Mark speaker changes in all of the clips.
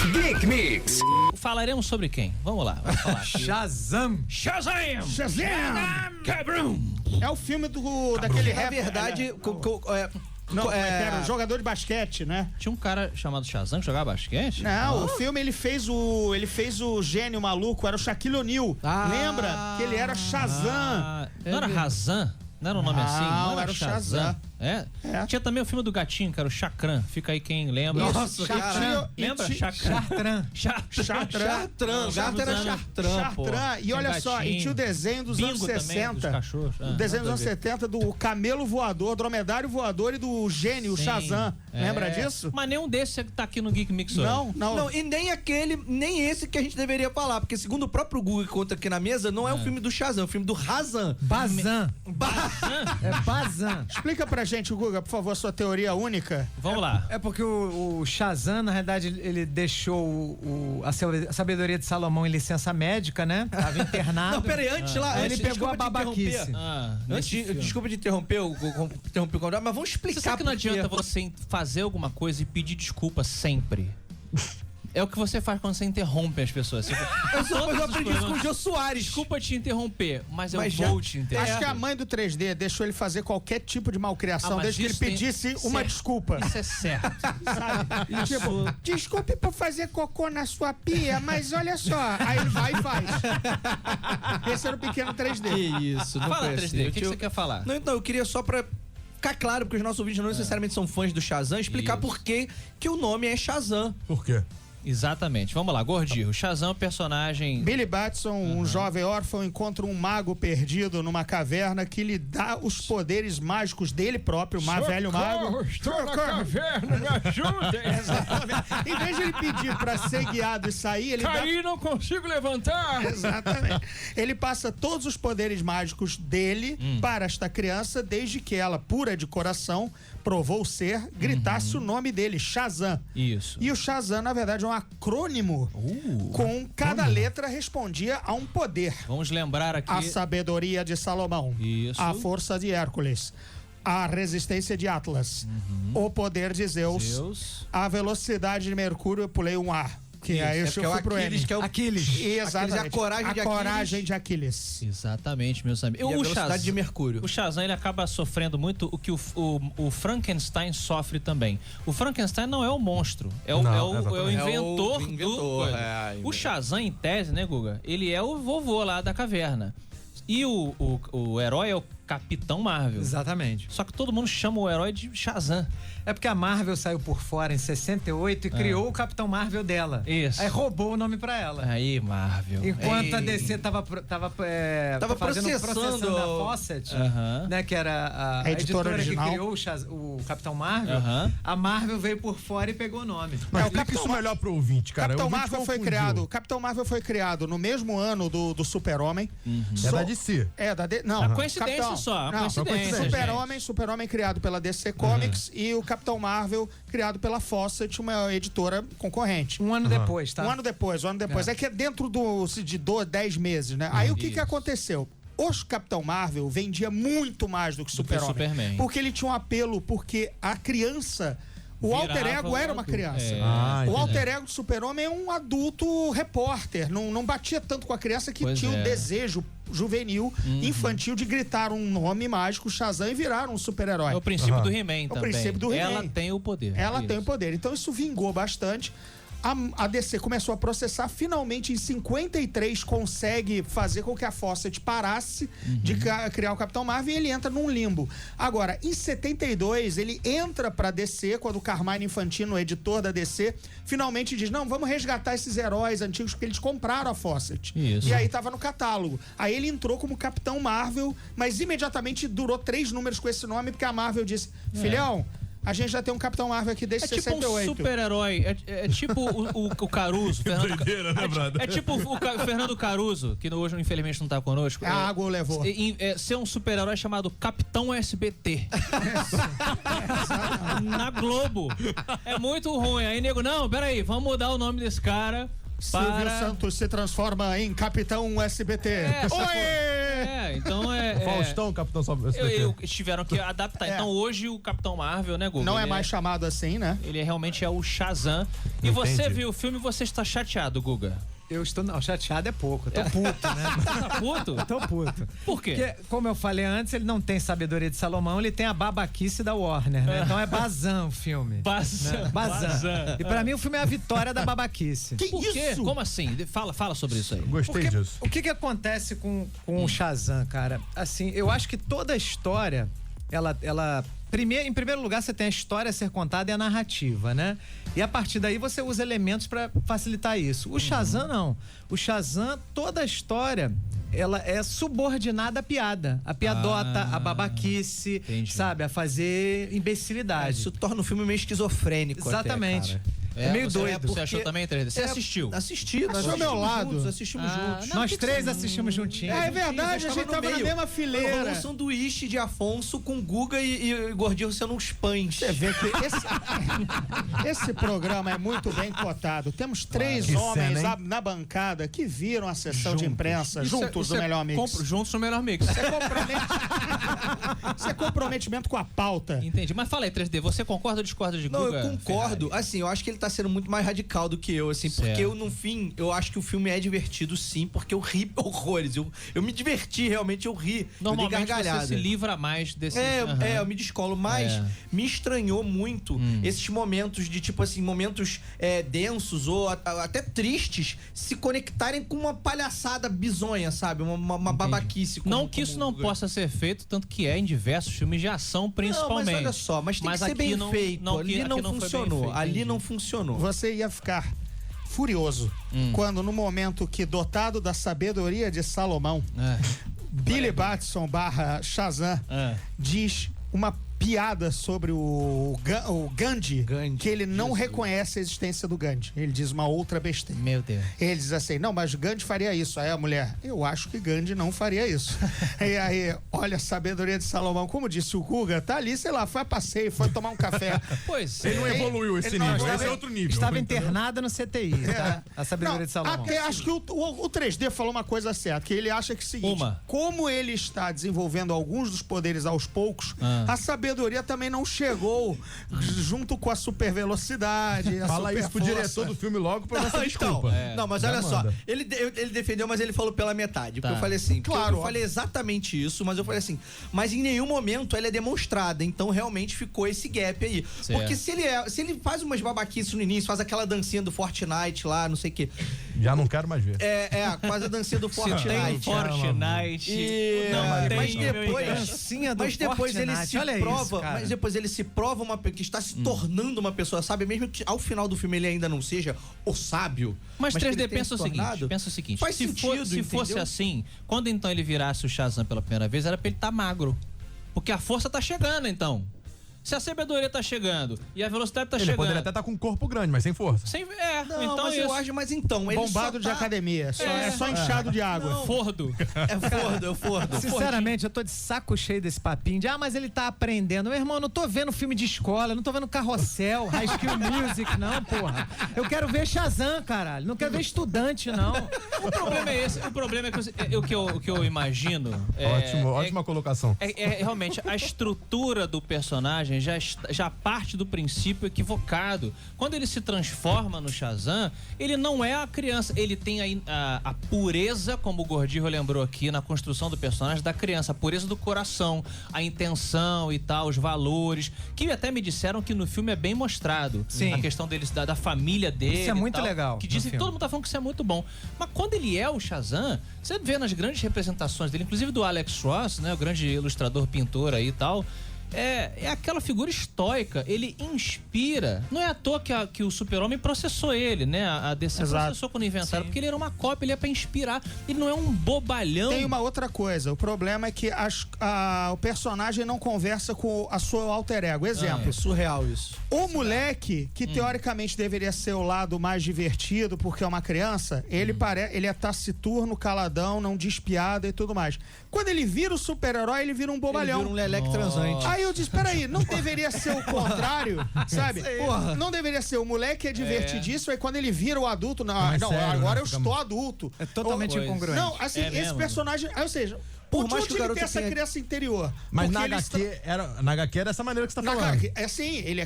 Speaker 1: Geek Mix.
Speaker 2: Falaremos sobre quem? Vamos lá, vamos falar aqui.
Speaker 3: Shazam!
Speaker 2: Cabrão!
Speaker 4: É o filme daquele
Speaker 5: Na
Speaker 4: rapper.
Speaker 5: verdade,
Speaker 4: Era jogador de basquete, né?
Speaker 2: Tinha um cara chamado Shazam que jogava basquete?
Speaker 4: Não, o filme ele fez o gênio maluco, era o Shaquille O'Neal. Lembra? Que ele era Shazam.
Speaker 2: Não era Razan? Não era um nome assim?
Speaker 4: Não, era o Shazam.
Speaker 2: É? Tinha também o filme do gatinho, que era o Chakran. Fica aí quem lembra.
Speaker 4: Nossa,
Speaker 2: Lembra? Chakran.
Speaker 4: Chartran.
Speaker 5: O gato era Chartran, pô.
Speaker 4: E olha só, e tinha o desenho dos anos 60. O desenho dos anos 70 do camelo voador, dromedário voador e do gênio, o Shazam. Lembra disso?
Speaker 2: Mas nenhum desses tá aqui no Geek Mix hoje.
Speaker 5: Não, e nem esse que a gente deveria falar, porque segundo o próprio Google que conta aqui na mesa, não é o filme do Shazam, é o filme do Razan.
Speaker 3: Bazan. É Bazan.
Speaker 4: Explica pra gente, Guga, por favor, a sua teoria única.
Speaker 2: Vamos lá.
Speaker 3: É porque o Shazam, na realidade, ele deixou a sabedoria de Salomão em licença médica, né? Tava internado.
Speaker 5: Não, peraí, antes lá.
Speaker 3: Ele pegou a babaquice.
Speaker 5: Desculpa de interromper o convidado, mas vamos explicar.
Speaker 2: Você sabe que não adianta você fazer alguma coisa e pedir desculpa sempre. É o que você faz quando você interrompe as pessoas.
Speaker 5: Eu aprendi isso com o Jô Soares.
Speaker 2: Desculpa te interromper, mas eu
Speaker 5: Mas
Speaker 2: vou te interromper.
Speaker 4: Acho que a mãe do 3D deixou ele fazer qualquer tipo de malcriação,
Speaker 2: mas
Speaker 4: desde que ele
Speaker 2: isso tem-
Speaker 4: pedisse uma desculpa.
Speaker 2: Isso é certo.
Speaker 4: Sabe? Tipo, desculpe por fazer cocô na sua pia, mas olha só. Aí ele vai e faz. Esse era o pequeno 3D.
Speaker 5: Que isso, não
Speaker 2: Fala,
Speaker 5: foi
Speaker 2: 3D,
Speaker 5: assim.
Speaker 2: o que você quer falar?
Speaker 5: Não, então, eu queria só pra ficar claro, porque os nossos ouvintes não necessariamente são fãs do Shazam, explicar
Speaker 2: Isso.
Speaker 5: por que o nome é Shazam.
Speaker 6: Por quê?
Speaker 2: Exatamente. Vamos lá, Gordinho. O Shazam é um personagem...
Speaker 4: Billy Batson, um jovem órfão, encontra um mago perdido numa caverna que lhe dá os poderes mágicos dele próprio, velho mago.
Speaker 6: Estou na caverna, me ajudem!
Speaker 4: Exatamente. Em vez de ele pedir pra ser guiado e sair, ele dá...
Speaker 6: Não consigo levantar!
Speaker 4: Exatamente. Ele passa todos os poderes mágicos dele para esta criança, desde que ela, pura de coração, provou ser, gritasse o nome dele, Shazam.
Speaker 2: Isso.
Speaker 4: E o Shazam, na verdade, é um acrônimo com cada letra respondia a um poder.
Speaker 2: Vamos lembrar aqui...
Speaker 4: A sabedoria de Salomão.
Speaker 2: Isso.
Speaker 4: A força de Hércules. A resistência de Atlas. O poder de Zeus. A velocidade de Mercúrio, eu pulei um A. Que aí eu fui pro M.
Speaker 5: que é o
Speaker 4: Aquiles. Exatamente.
Speaker 5: Aquiles é a coragem de Aquiles.
Speaker 4: coragem de Aquiles.
Speaker 2: Exatamente, meus amigos.
Speaker 5: E a velocidade de Mercúrio.
Speaker 2: O Shazam, ele acaba sofrendo muito o que o Frankenstein sofre também. O Frankenstein não é o monstro, é o inventor do... O Shazam, em tese, né, Guga? Ele é o vovô lá da caverna. E o herói é o Capitão Marvel.
Speaker 3: Exatamente.
Speaker 2: Só que todo mundo chama o herói de Shazam.
Speaker 3: É porque a Marvel saiu por fora em 68 e criou o Capitão Marvel dela.
Speaker 2: Isso.
Speaker 3: Aí roubou o nome pra ela.
Speaker 2: Aí, Marvel.
Speaker 3: Enquanto a
Speaker 2: Ei.
Speaker 3: DC tava processando a Fawcett, né, que era a editora
Speaker 4: original.
Speaker 3: que criou o Capitão Marvel, a Marvel veio por fora e pegou o nome.
Speaker 6: Mas
Speaker 4: o
Speaker 6: explica
Speaker 4: Capitão
Speaker 6: isso melhor pro ouvinte, cara.
Speaker 4: Capitão
Speaker 6: O ouvinte
Speaker 4: Marvel foi
Speaker 6: confundiu.
Speaker 4: criado. Capitão Marvel foi criado no mesmo ano do Super-Homem.
Speaker 6: É da DC.
Speaker 4: É, da Não.
Speaker 2: Uma coincidência
Speaker 4: Capitão-
Speaker 2: só, uma
Speaker 4: não,
Speaker 2: coincidência,
Speaker 4: Super-Homem criado pela DC Comics e o Capitão Marvel criado pela Fawcett, uma editora concorrente.
Speaker 3: Um ano depois, tá?
Speaker 4: Um ano depois. É que é dentro de 10 meses, né? Aí o que aconteceu? O Capitão Marvel vendia muito mais do que Super-Homem.
Speaker 2: Superman.
Speaker 4: Porque ele tinha um apelo, porque a criança... O
Speaker 2: Virava
Speaker 4: alter ego era uma
Speaker 2: adulto.
Speaker 4: criança. O alter ego do Super-Homem é um adulto repórter. Não batia tanto com a criança que tinha um desejo juvenil, infantil, de gritar um nome mágico, Shazam, e virar um super-herói.
Speaker 2: É o princípio do He-Man também.
Speaker 4: O princípio do He-Man.
Speaker 2: Ela tem o poder.
Speaker 4: Ela tem o poder. Então isso vingou bastante. A DC começou a processar, finalmente em 53 consegue fazer com que a Fawcett parasse de criar o Capitão Marvel e ele entra num limbo. Agora, em 72, ele entra pra DC, quando o Carmine Infantino, editor da DC, finalmente diz, não, vamos resgatar esses heróis antigos, porque eles compraram a Fawcett.
Speaker 2: Isso.
Speaker 4: E aí tava no catálogo. Aí ele entrou como Capitão Marvel, mas imediatamente durou 3 números com esse nome, porque a Marvel disse, filhão, a gente já tem um Capitão Marvel aqui desde 68.
Speaker 2: É tipo um super-herói. É tipo o Caruso.
Speaker 6: Doideira, né, brother?
Speaker 2: É tipo o Fernando Caruso, que hoje infelizmente não tá conosco.
Speaker 4: A água o levou.
Speaker 2: Ser um super-herói chamado Capitão SBT. Na Globo. É muito ruim. Aí, nego, não, peraí, vamos mudar o nome desse cara.
Speaker 4: Silvio Santos se transforma em Capitão SBT.
Speaker 2: Oi! Então
Speaker 6: O Faustão, Capitão
Speaker 2: eles tiveram que adaptar. Então hoje o Capitão Marvel, né, Guga?
Speaker 4: Não é mais chamado assim, né?
Speaker 2: Ele realmente é o Shazam. E você viu o filme e você está chateado, Guga?
Speaker 3: Eu estou... Não, chateado é pouco. Eu tô puto, né?
Speaker 2: Tá puto?
Speaker 3: Eu tô puto.
Speaker 2: Por quê?
Speaker 3: Porque, como eu falei antes, ele não tem sabedoria de Salomão, ele tem a babaquice da Warner, né? Então é Bazan o filme.
Speaker 2: Bazan.
Speaker 3: Né? Bazan. E pra mim o filme é a vitória da babaquice.
Speaker 4: Que
Speaker 2: Por quê?
Speaker 4: isso?
Speaker 2: Como assim? Fala sobre isso aí.
Speaker 6: Gostei disso.
Speaker 3: O que acontece com o Shazam, cara? Assim, eu acho que toda a história, em primeiro lugar, você tem a história a ser contada e a narrativa, né? E a partir daí você usa elementos pra facilitar isso. O Shazam, não. O Shazam, toda a história, ela é subordinada à piada. A piadota, a babaquice,
Speaker 2: entendi.
Speaker 3: sabe? A fazer imbecilidade.
Speaker 5: Isso torna o filme meio esquizofrênico.
Speaker 3: Exatamente.
Speaker 5: Até, cara.
Speaker 3: É meio doido.
Speaker 2: Você achou também, 3D? Você assistiu?
Speaker 5: Assisti. Nós
Speaker 4: Assistiu ao meu lado.
Speaker 5: Assistimos juntos.
Speaker 3: Nós três assistimos juntinhos.
Speaker 4: É verdade, a gente tava na mesma fileira.
Speaker 5: Rolou um sanduíche de Afonso com Guga e Gordinho sendo uns pães.
Speaker 4: Você vê que esse programa é muito bem cotado. Temos 3 homens na bancada que viram a sessão de imprensa juntos do Melhor Mix.
Speaker 2: Juntos no Melhor Mix.
Speaker 4: Isso é comprometimento com a pauta.
Speaker 2: Entendi. Mas fala aí, 3D, você concorda ou discorda de Guga?
Speaker 5: Não, eu concordo.
Speaker 2: Ferrari?
Speaker 5: Assim, eu acho que ele tá sendo muito mais radical do que eu, assim, porque eu, no fim, eu acho que o filme é divertido, sim, porque eu ri horrores. Eu me diverti, realmente, eu ri.
Speaker 2: Normalmente
Speaker 5: eu dei gargalhada.
Speaker 2: você se livra mais desse...
Speaker 5: Eu me descolo, mas me estranhou muito esses momentos de, tipo assim, momentos densos ou até tristes se conectarem com uma palhaçada bizonha, sabe? Uma babaquice.
Speaker 2: Não que isso não possa ser feito, tanto que é em diversos filmes de ação, principalmente.
Speaker 5: Não, mas olha só, mas tem que ser bem feito. Ali não funcionou. Ali não funcionou.
Speaker 4: Você ia ficar furioso quando, no momento que, dotado da sabedoria de Salomão, Billy Batson / Shazam diz uma piada sobre o Gandhi, que ele não reconhece a existência do Gandhi. Ele diz uma outra besteira.
Speaker 2: Meu Deus.
Speaker 4: Ele diz assim, não, mas Gandhi faria isso. Aí a mulher, eu acho que Gandhi não faria isso. E aí, olha a sabedoria de Salomão. Como disse o Guga, tá ali, sei lá, foi a passeio, foi tomar um café.
Speaker 2: Pois
Speaker 6: Ele não evoluiu esse nível, esse é outro nível.
Speaker 3: Estava internada no CTI, tá? A sabedoria de Salomão.
Speaker 4: Até acho que o 3D falou uma coisa certa, que ele acha que é o seguinte, como ele está desenvolvendo alguns dos poderes aos poucos, a sabedoria também não chegou junto com a super velocidade.
Speaker 6: Fala isso pro diretor do filme logo pra nossa desculpa.
Speaker 5: Não, mas olha só, ele defendeu, mas ele falou pela metade. Porque eu falei assim, eu falei exatamente isso, mas eu falei assim, mas em nenhum momento ela é demonstrada, então realmente ficou esse gap aí.
Speaker 2: Certo.
Speaker 5: Porque se ele faz umas babaquices no início, faz aquela dancinha do Fortnite lá, não sei o quê.
Speaker 6: Já não quero mais ver.
Speaker 5: Faz a dancinha do Fortnite.
Speaker 3: Mas depois ele se
Speaker 5: prova, mas depois ele se prova que está se tornando uma pessoa sábia, mesmo que ao final do filme ele ainda não seja o sábio.
Speaker 2: Mas 3D, pensa o seguinte,
Speaker 5: faz sentido,
Speaker 2: se fosse assim, quando então ele virasse o Shazam pela primeira vez, era pra ele estar magro. Porque a força tá chegando, então. Se a sabedoria tá chegando e a velocidade tá chegando...
Speaker 6: Ele poderia até estar com um corpo grande, mas sem força.
Speaker 5: Não,
Speaker 2: então
Speaker 5: mas eu acho, mas então... Ele
Speaker 4: bombado de academia, é só inchado de água.
Speaker 2: Não. Fordo.
Speaker 5: É fordo.
Speaker 3: Sinceramente, eu tô de saco cheio desse papinho de, mas ele tá aprendendo. Meu irmão, eu não tô vendo filme de escola, eu não tô vendo Carrossel, High School Music, não, porra. Eu quero ver Shazam, caralho. Não quero ver estudante, não.
Speaker 2: O problema é esse. O problema é que o que eu imagino...
Speaker 6: Ótima colocação.
Speaker 2: Realmente, a estrutura do personagem já parte do princípio equivocado. Quando ele se transforma no Shazam, ele não é a criança. Ele tem a pureza, como o Gordinho lembrou aqui, na construção do personagem, da criança. A pureza do coração, a intenção e tal, os valores. Que até me disseram que no filme é bem mostrado.
Speaker 3: Sim.
Speaker 2: A questão deles, da família dele.
Speaker 3: Isso é muito
Speaker 2: tal,
Speaker 3: legal.
Speaker 2: Que dizem que todo mundo tá falando que isso é muito bom. Mas quando ele é o Shazam, você vê nas grandes representações dele, inclusive do Alex Ross, né, o grande ilustrador, pintor aí e tal... É aquela figura estoica, ele inspira. Não é à toa que o Super-Homem processou ele, né? A DC processou quando inventaram, porque ele era uma cópia, ele é pra inspirar. Ele não é um bobalhão.
Speaker 4: Tem uma outra coisa, o problema é que o personagem não conversa com a sua alter ego. Exemplo.
Speaker 5: É surreal isso.
Speaker 4: O moleque, que teoricamente deveria ser o lado mais divertido, porque é uma criança, ele é taciturno, caladão, não diz piada e tudo mais. Quando ele vira o super-herói, ele vira um bobalhão.
Speaker 5: Ele vira um leleque transante.
Speaker 4: Aí eu disse, peraí, não deveria ser o contrário, sabe? Porra. Não deveria ser o moleque é divertidíssimo, aí quando ele vira o adulto, agora eu estou adulto.
Speaker 3: É totalmente incongruente.
Speaker 4: Não, assim, esse personagem, ou seja,
Speaker 5: por mais que o garoto
Speaker 4: tem essa criança interior.
Speaker 6: Mas na HQ era dessa maneira que você tá falando.
Speaker 4: É sim, ele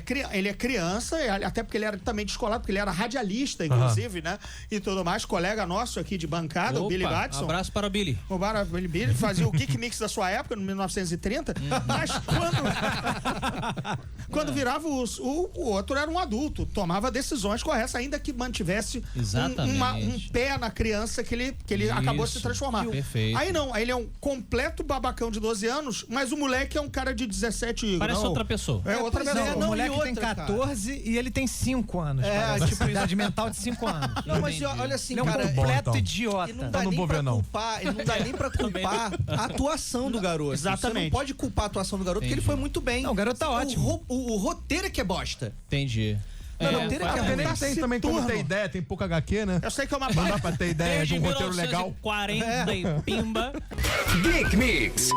Speaker 4: é criança, até porque ele era também descolado, porque ele era radialista, inclusive, né? E tudo mais, colega nosso aqui de bancada, o Billy Batson.
Speaker 2: Um abraço para o Billy.
Speaker 4: O Billy fazia o Geek Mix da sua época, no 1930, mas quando virava o outro era um adulto, tomava decisões corretas, ainda que mantivesse um pé na criança que ele acabou de se transformar.
Speaker 2: Perfeito.
Speaker 4: Aí não, aí ele é um completo babacão de 12 anos, mas o moleque é um cara de 17
Speaker 2: Parece outra pessoa.
Speaker 4: É outra pessoa.
Speaker 3: O moleque tem 14 e ele tem 5 anos. Tipo, idade mental de 5 anos.
Speaker 5: Não, mas olha assim,
Speaker 3: ele é um
Speaker 5: cara,
Speaker 3: completo idiota.
Speaker 5: Ele não dá nem pra culpar, ele não dá nem pra culpar a atuação do garoto.
Speaker 4: Exatamente.
Speaker 5: Você não pode culpar a atuação do garoto, porque ele foi muito bem.
Speaker 3: Não, o garoto tá ótimo.
Speaker 5: O roteiro é que é bosta.
Speaker 2: Entendi.
Speaker 6: Nem tem também como ter ideia, tem pouca HQ, né?
Speaker 4: Eu sei que é uma
Speaker 6: Não dá pra ter ideia de um roteiro legal.
Speaker 2: 40 e pimba.
Speaker 1: Geek Mix.